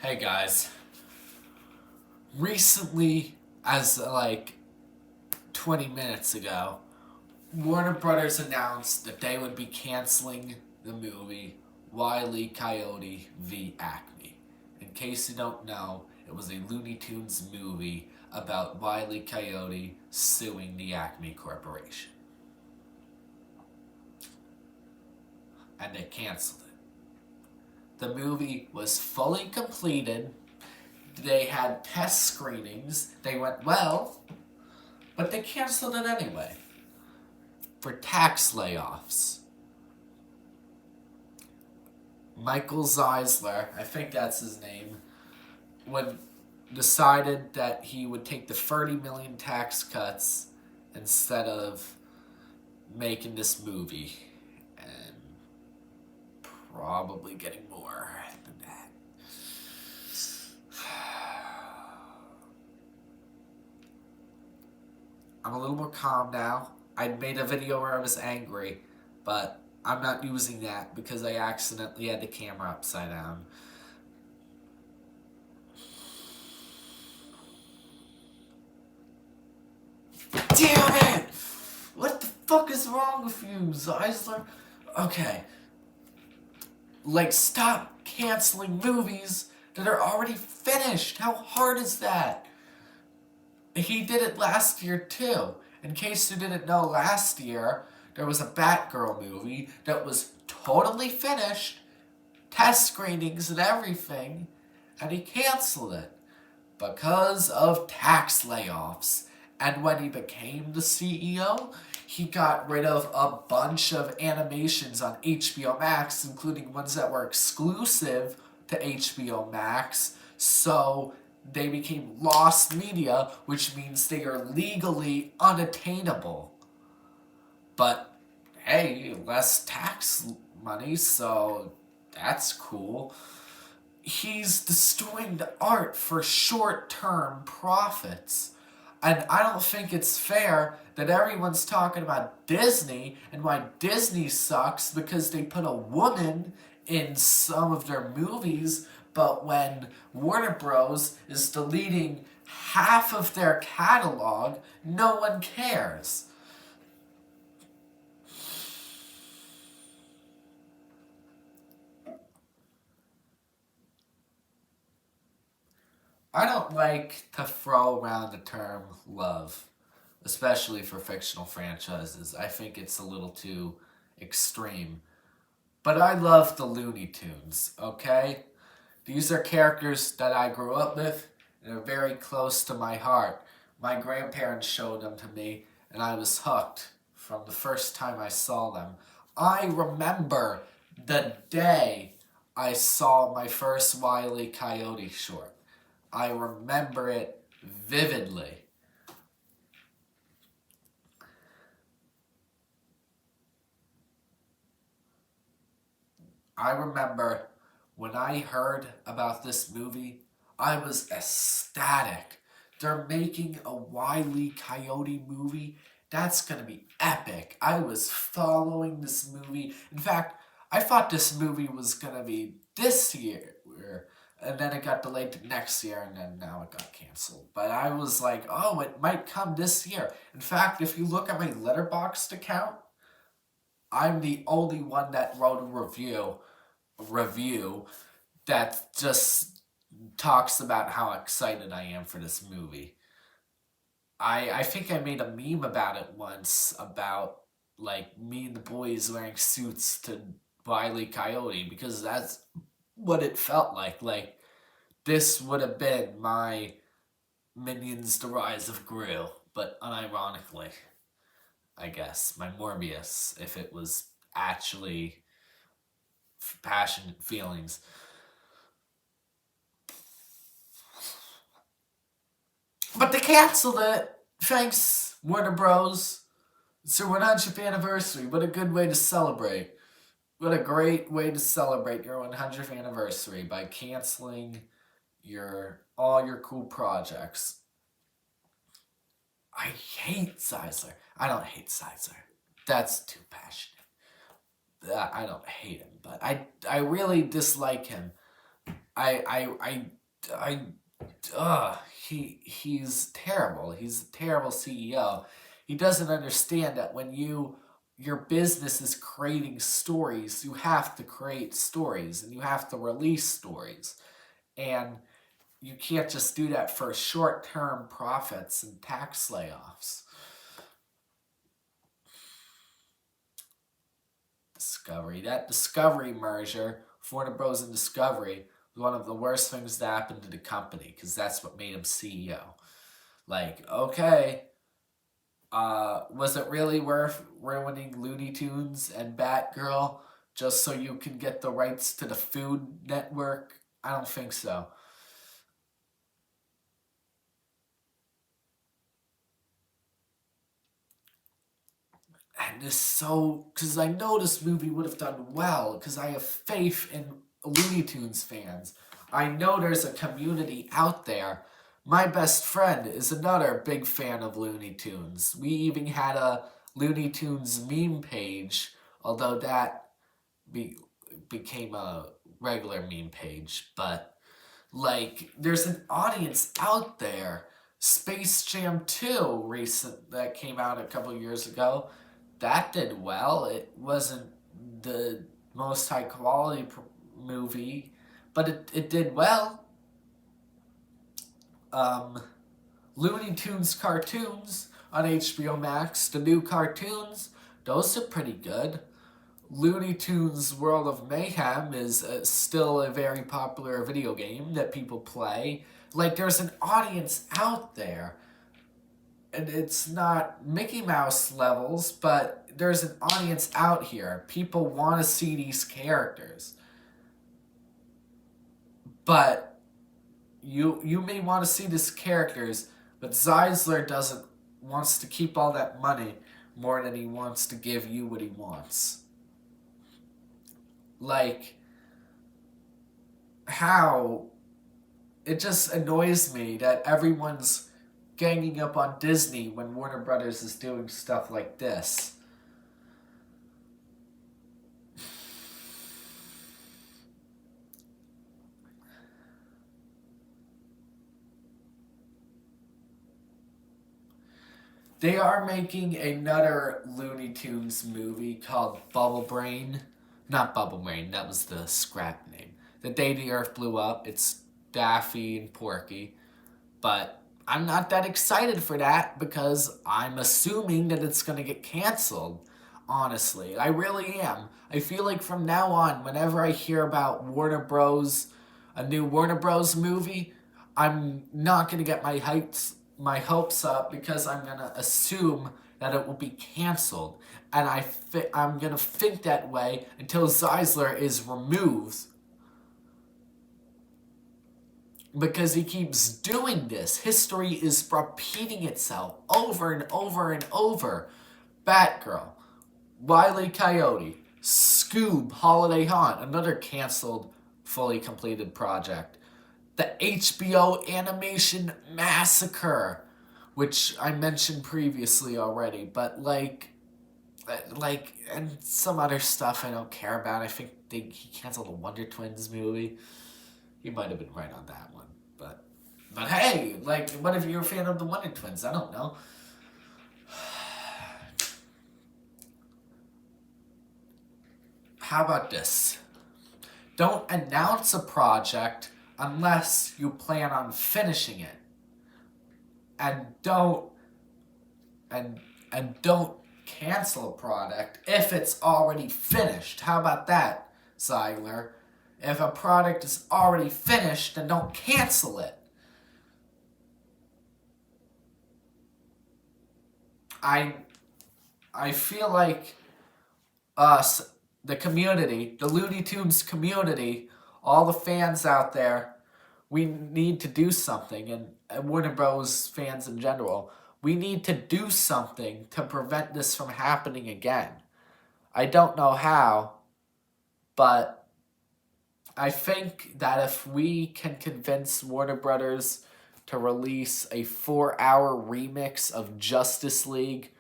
Hey guys, recently, as 20 minutes ago, Warner Brothers announced that they would be canceling the movie Wile Coyote v. ACME. In case you don't know, it was a Looney Tunes movie about Wile Coyote suing the ACME Corporation. And they canceled it. The movie was fully completed. They had test screenings. They went well, but they canceled it anyway for tax layoffs. Michael Zeisler, I think that's his name, decided that he would take the 30 million tax cuts instead of making this movie, and probably getting more than that. I'm a little more calm now. I made a video where I was angry, but I'm not using that because I accidentally had the camera upside down. Damn it! What the fuck is wrong with you, Zeisler? Okay. Stop canceling movies that are already finished. How hard is that? He did it last year too. In case you didn't know, last year there was a Batgirl movie that was totally finished, test screenings and everything, and he canceled it because of tax layoffs. And when he became the CEO, he got rid of a bunch of animations on HBO Max, including ones that were exclusive to HBO Max, so they became lost media, which means they are legally unattainable. But hey, less tax money, so that's cool. He's destroying the art for short-term profits. And I don't think it's fair that everyone's talking about Disney and why Disney sucks because they put a woman in some of their movies, but when Warner Bros. Is deleting half of their catalog, no one cares. I don't like to throw around the term love, especially for fictional franchises. I think it's a little too extreme. But I love the Looney Tunes, okay? These are characters that I grew up with and are very close to my heart. My grandparents showed them to me, and I was hooked from the first time I saw them. I remember the day I saw my first Wile E. Coyote short. I remember it vividly. I remember when I heard about this movie, I was ecstatic. They're making a Wile E. Coyote movie. That's going to be epic. I was following this movie. In fact, I thought this movie was going to be this year. And then it got delayed to next year, and then now it got canceled. But I was like, oh, it might come this year. In fact, if you look at my Letterboxd account, I'm the only one that wrote a review that just talks about how excited I am for this movie. I think I made a meme about it once, about me and the boys wearing suits to Wile E. Coyote, because that's what it felt like. This would have been my Minions: The Rise of Gru, but unironically, I guess. My Morbius, if it was actually passionate feelings. But they canceled it. Thanks, Warner Bros. It's their 100th anniversary. What a good way to celebrate. What a great way to celebrate your 100th anniversary by canceling all your cool projects. I hate Zeisler. I don't hate Zeisler. That's too passionate. I don't hate him, but I really dislike him I ugh, he's terrible. He's a terrible CEO. He doesn't understand that when your business is creating stories, you have to create stories and you have to release stories. And you can't just do that for short-term profits and tax layoffs. Discovery. That Discovery merger, Warner Bros. And Discovery, was one of the worst things that happened to the company because that's what made him CEO. Like, okay, was it really worth ruining Looney Tunes and Batgirl just so you can get the rights to the Food Network? I don't think so. And it's so, because I know this movie would have done well, because I have faith in Looney Tunes fans. I know there's a community out there. My best friend is another big fan of Looney Tunes. We even had a Looney Tunes meme page, although that be, became a regular meme page. But, like, there's an audience out there. Space Jam 2 that came out a couple years ago, that did well. It wasn't the most high quality movie, but it did well. Um, Looney Tunes cartoons on HBO Max, the new cartoons, those are pretty good. Looney Tunes World of Mayhem is still a very popular video game that people play. Like, there's an audience out there. And it's not Mickey Mouse levels, but there's an audience out here. People want to see these characters. But you may want to see these characters, but Zeisler doesn't wants to keep all that money more than he wants to give you what he wants. Like, how it just annoys me that everyone's ganging up on Disney when Warner Brothers is doing stuff like this. They are making another Looney Tunes movie called Bubble Brain. Not Bubble Brain, that was the scrap name. The Day the Earth Blew Up. It's Daffy and Porky. But I'm not that excited for that because I'm assuming that it's going to get canceled. Honestly, I really am. I feel like from now on, whenever I hear about Warner Bros., a new Warner Bros. Movie, I'm not going to get my hopes up because I'm going to assume that it will be canceled. And I'm going to think that way until Zeisler is removed because he keeps doing this. History is repeating itself over and over and over. Batgirl, Wile Coyote, Scoob, Holiday Haunt, another canceled, fully completed project. The HBO Animation Massacre, which I mentioned previously already, but and some other stuff I don't care about. I think he canceled the Wonder Twins movie. He might have been right on that one, but hey, like, what if you're a fan of the Wonder Twins? I don't know. How about this? Don't announce a project unless you plan on finishing it, and don't cancel a product if it's already finished. How about that, Zeigler? If a product is already finished, then don't cancel it. I feel like us, the community, the Looney Tunes community, all the fans out there, we need to do something, and Warner Bros. Fans in general, we need to do something to prevent this from happening again. I don't know how, but I think that if we can convince Warner Brothers to release a 4-hour remix of Justice League,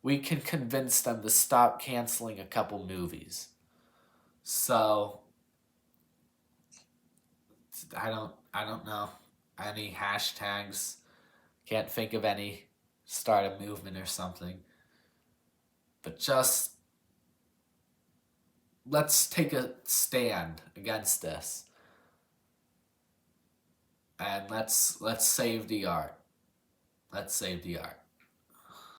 we can convince them to stop canceling a couple movies. So, I don't know any hashtags. Can't think of any. Start a movement or something. But just let's take a stand against this. And let's save the art. Let's save the art.